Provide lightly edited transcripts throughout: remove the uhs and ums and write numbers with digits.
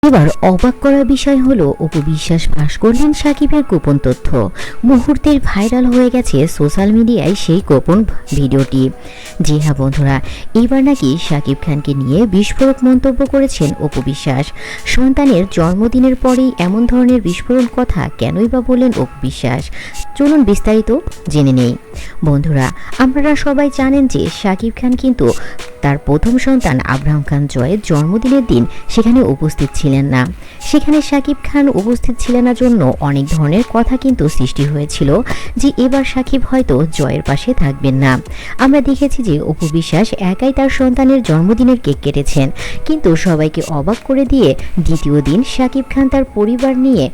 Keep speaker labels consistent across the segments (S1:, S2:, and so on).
S1: এবার অবাক করার বিষয় হলো অপু বিশ্বাস ফাঁস করলেন সাকিবের গোপন তথ্য। মুহূর্তের ভাইরাল হয়ে গেছে সোশ্যাল মিডিয়ায় সেই গোপন ভিডিওটি। জি হ্যাঁ বন্ধুরা, এবার নাকি সাকিব খানকে নিয়ে বিস্ফোরক মন্তব্য করেছেন অপু বিশ্বাস। সন্তানের জন্মদিনের পরেই এমন ধরনের বিস্ফোরণ কথা কেনই বা বললেন অপু বিশ্বাস, চলুন বিস্তারিত জেনে নেই। বন্ধুরা, আপনারা সবাই জানেন যে সাকিব খান কিন্তু তার প্রথম সন্তান আব্রাহাম খান জয়ের জন্মদিনের দিন সেখানে উপস্থিত ছিলেন না। সেখানে সাকিব খান উপস্থিত ছিলেন না জন্য অনেক ধরনের কথা কিন্তু সৃষ্টি হয়েছিল যে এবার সাকিব হয়তো জয়ের পাশে থাকবেন না। আমরা দেখেছি যে অপু বিশ্বাস একাই তার সন্তানের জন্মদিনের কেক কেটেছেন, কিন্তু সবাইকে অবাক করে দিয়ে দ্বিতীয় দিন সাকিব খান তার পরিবার নিয়ে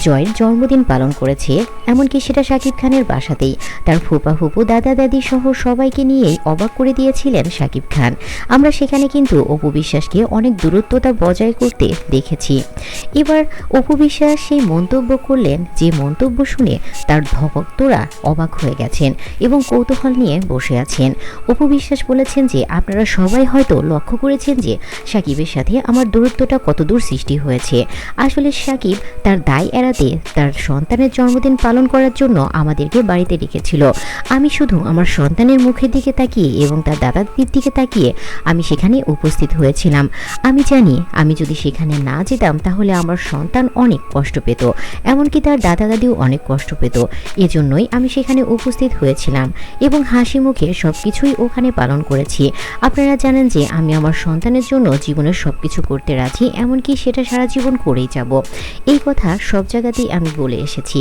S1: জয়ের জন্মদিন পালন করেছে। এমনকি সেটা সাকিব খানের বাসাতেই তার ফুপা ফুপু দাদা দাদি সহ সবাইকে নিয়েই অবাক করে দিয়েছিলেন সাকিব খান। আমরা সেখানে কিন্তু অপু বিশ্বাসকে অনেক দূরত্বতা বজায় করতে দেখেছি। এবার অপু বিশ্বাস সেই মন্তব্য করলেন, যে মন্তব্য শুনে তার ভক্তরা অবাক হয়ে গেছেন এবং কৌতূহল নিয়ে বসে আছেন। অপু বিশ্বাস বলেছেন যে আপনারা সবাই হয়তো লক্ষ্য করেছেন যে সাকিবের সাথে আমার দূরত্বটা কতদূর সৃষ্টি হয়েছে। আসলে সাকিব তার দায় এড়াতে তার সন্তানের জন্মদিন পালন করার জন্য আমাদেরকে বাড়িতে ডেকেছিল। আমি শুধু আমার সন্তানের মুখের দিকে তাকিয়ে এবং তার দাদাদির দিকে তাকিয়ে আমি সেখানে উপস্থিত হয়েছিলাম। আমি জানি আমি যদি সেখানে না যেতাম তাহলে আমার সন্তান অনেক কষ্ট পেত, এমনকি তার দাদা দাদিও অনেক কষ্ট পেত। এজন্যই আমি সেখানে উপস্থিত হয়েছিলাম এবং হাসি মুখে সব কিছুই ওখানে পালন করেছি। আপনারা জানেন যে আমি আমার সন্তানের জন্য জীবনের সব কিছু করতে রাজি, এমনকি সেটা সারা জীবন করেই যাব। এই কথা সব জায়গাতেই আমি বলে এসেছি।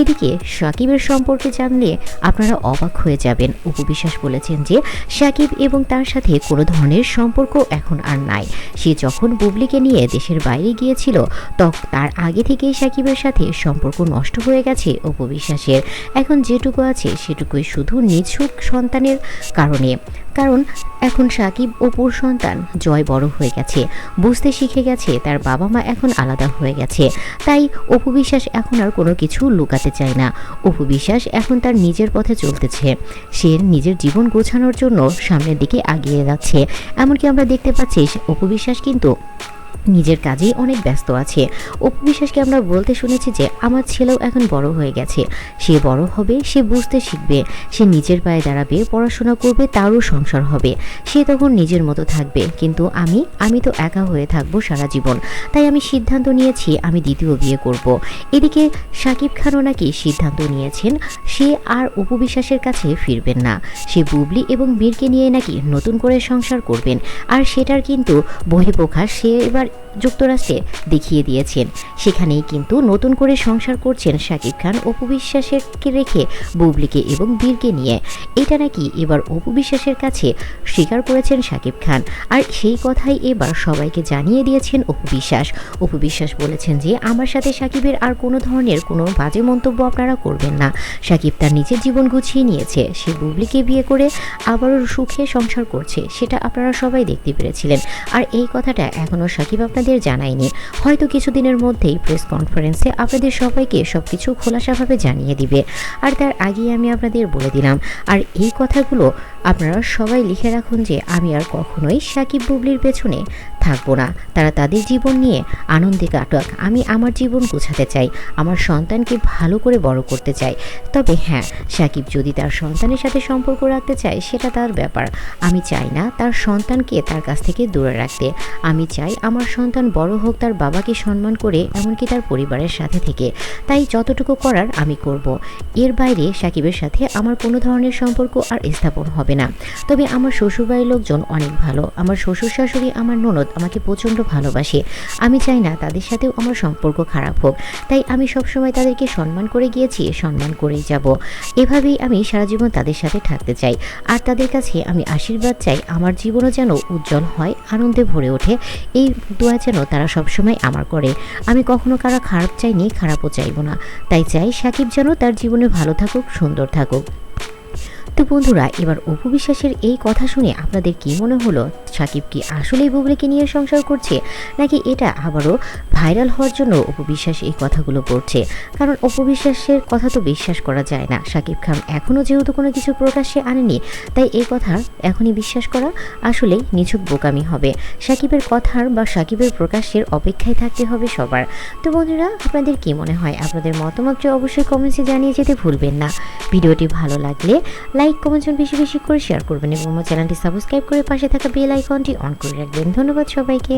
S1: এদিকে সাকিবের সম্পর্কে জানলে আপনারা অবাক হয়ে যাবেন। অপু বিশ্বাস বলেছেন যে সাকিব এবং তার সাথে কোনো ধরনের সম্পর্ক এখন আর নাই। সে যখন বুবলিকে নিয়ে দেশের বাইরে গিয়েছিল তখন তার আগে থেকেই সাকিবের সাথে সম্পর্ক নষ্ট হয়ে গেছে অপু বিশ্বাসের। এখন যেটুকু আছে সেটুকুই শুধু নিছক সন্তানের কারণে। কারণ এখন সাকিব অপুর সন্তান জয় বড় হয়ে গেছে, বুঝতে শিখে গেছে, তার বাবা মা এখন আলাদা হয়ে গেছে। তাই অপু বিশ্বাস এখন আর কোনো কিছু লুকাতে চায় না। অপু বিশ্বাস এখন তার নিজের পথে চলতেছে। সে নিজের জীবন গোছানোর জন্য সামনের দিকে এগিয়ে যাচ্ছে। এমনকি আমরা দেখতে পাচ্ছি অপু বিশ্বাস কিন্তু নিজের কাজেই অনেক ব্যস্ত আছে। অপু বিশ্বাসকে আমরা বলতে শুনেছি যে আমার ছেলেও এখন বড় হয়ে গেছে, সে বড় হবে, সে বুঝতে শিখবে, সে নিজের পায়ে দাঁড়াবে, পড়াশোনা করবে, তারও সংসার হবে, সে তখন নিজের মতো থাকবে। কিন্তু আমি তো একা হয়ে থাকবো সারা জীবন। তাই আমি সিদ্ধান্ত নিয়েছি আমি দ্বিতীয় বিয়ে করব। এদিকে সাকিব খানও নাকি সিদ্ধান্ত নিয়েছেন সে আর অপু বিশ্বাসের কাছে ফিরবেন না। সে বুবলি এবং বীরকে নিয়ে নাকি নতুন করে সংসার করবেন। আর সেটার কিন্তু বহিঃপ্রকাশ সে এবার যুক্তরাষ্ট্রে দেখিয়ে দিয়েছেন। সেখানেই কিন্তু নতুন করে সংসার করছেন সাকিব খান অপু বিশ্বাসকে রেখে, বুবলিকে এবং বীরকে নিয়ে। এটা নাকি এবার অপু বিশ্বাসের কাছে স্বীকার করেছেন সাকিব খান। আর সেই কথাই এবার সবাইকে জানিয়ে দিয়েছেন অপু বিশ্বাস। অপু বিশ্বাস বলেছেন যে আমার সাথে সাকিবের আর কোনো ধরনের কোনো বাজে মন্তব্য আপনারা করবেন না। সাকিব তার নিজের জীবন গুছিয়ে নিয়েছে, সে বুবলিকে বিয়ে করে আবারও সুখে সংসার করছে, সেটা আপনারা সবাই দেখতে পেরেছিলেন। আর এই কথাটা এখনও সাকিব আপনাদের জানায়নি। হয়তো কিছুদিনের মধ্যেই প্রেস কনফারেন্সে আপনাদের সবাইকে সবকিছু খোলাসাভাবে জানিয়ে দিবে। আর তার আগেই আমি আপনাদের বলে দিলাম, আর এই কথাগুলো আপনারা সবাই লিখে রাখুন যে আমি আর কখনোই সাকিব বুবলির পেছনে থাকবো না। তারা তাদের জীবন নিয়ে আনন্দে কাটাক, আমি আমার জীবন গোছাতে চাই, আমার সন্তানকে ভালো করে বড় করতে চাই। তবে হ্যাঁ, সাকিব যদি তার সন্তানের সাথে সম্পর্ক রাখতে চায় সেটা তার ব্যাপার। আমি চাই না তার সন্তানকে তার কাছ থেকে দূরে রাখতে। আমি চাই আমার সন্তান বড় হোক তার বাবাকে সম্মান করে, এমনকি তার পরিবারের সাথে থেকে। তাই যতটুকু করার আমি করব। এর বাইরে সাকিবের সাথে আমার কোনো ধরনের সম্পর্ক আর স্থাপন হবে না। তবে আমার শ্বশুরবাড়ির লোকজন অনেক ভালো, আমার শ্বশুর শাশুড়ি, আমার ননদ আমাকে প্রচণ্ড ভালোবাসে। আমি চাই না তাদের সাথেও আমার সম্পর্ক খারাপ হোক। তাই আমি সবসময় তাদেরকে সম্মান করে গিয়েছি, সম্মান করেই যাব। এভাবেই আমি সারা জীবন তাদের সাথে থাকতে চাই। আর তাদের কাছে আমি আশীর্বাদ চাই আমার জীবনও যেন উজ্জ্বল হয়, আনন্দে ভরে ওঠে। এই দোয়া যেন তারা সবসময় আমার করে। আমি কখনো কারো খারাপ চাইনি, খারাপও চাইব না। তাই চাই সাকিব যেন তার জীবনে ভালো থাকুক, সুন্দর থাকুক। তো বন্ধুরা, এবার অপু বিশ্বাসের এই কথা শুনে আপনাদের কি মনে হলো? সাকিব কি আসলেই বুবলিকে নিয়ে সংসার করছে, নাকি এটা আবারও ভাইরাল হওয়ার জন্য অপু বিশ্বাস এই কথাগুলো বলছে। কারণ অপু বিশ্বাসের কথা তো বিশ্বাস করা যায় না। শাকিব খান এখনও যেহেতু কোনো কিছু প্রকাশ্যে আনেনি, তাই এই কথা এখনই বিশ্বাস করা আসলে নিছক বোকামি হবে। শাকিবের কথার বা শাকিবের প্রকাশের অপেক্ষায় থাকতে হবে সবার। তো বন্ধুরা, আপনাদের কি মনে হয়? আপনাদের মতামতটি অবশ্যই কমেন্টসে জানিয়ে যেতে ভুলবেন না। ভিডিওটি ভালো লাগলে লাইক কমেন্ট বেশি বেশি করে শেয়ার করবেন এবং আমার চ্যানেলটি সাবস্ক্রাইব করে পাশে থাকা বেল আইকনটি অন করে রাখবেন। ধন্যবাদ সবাইকে।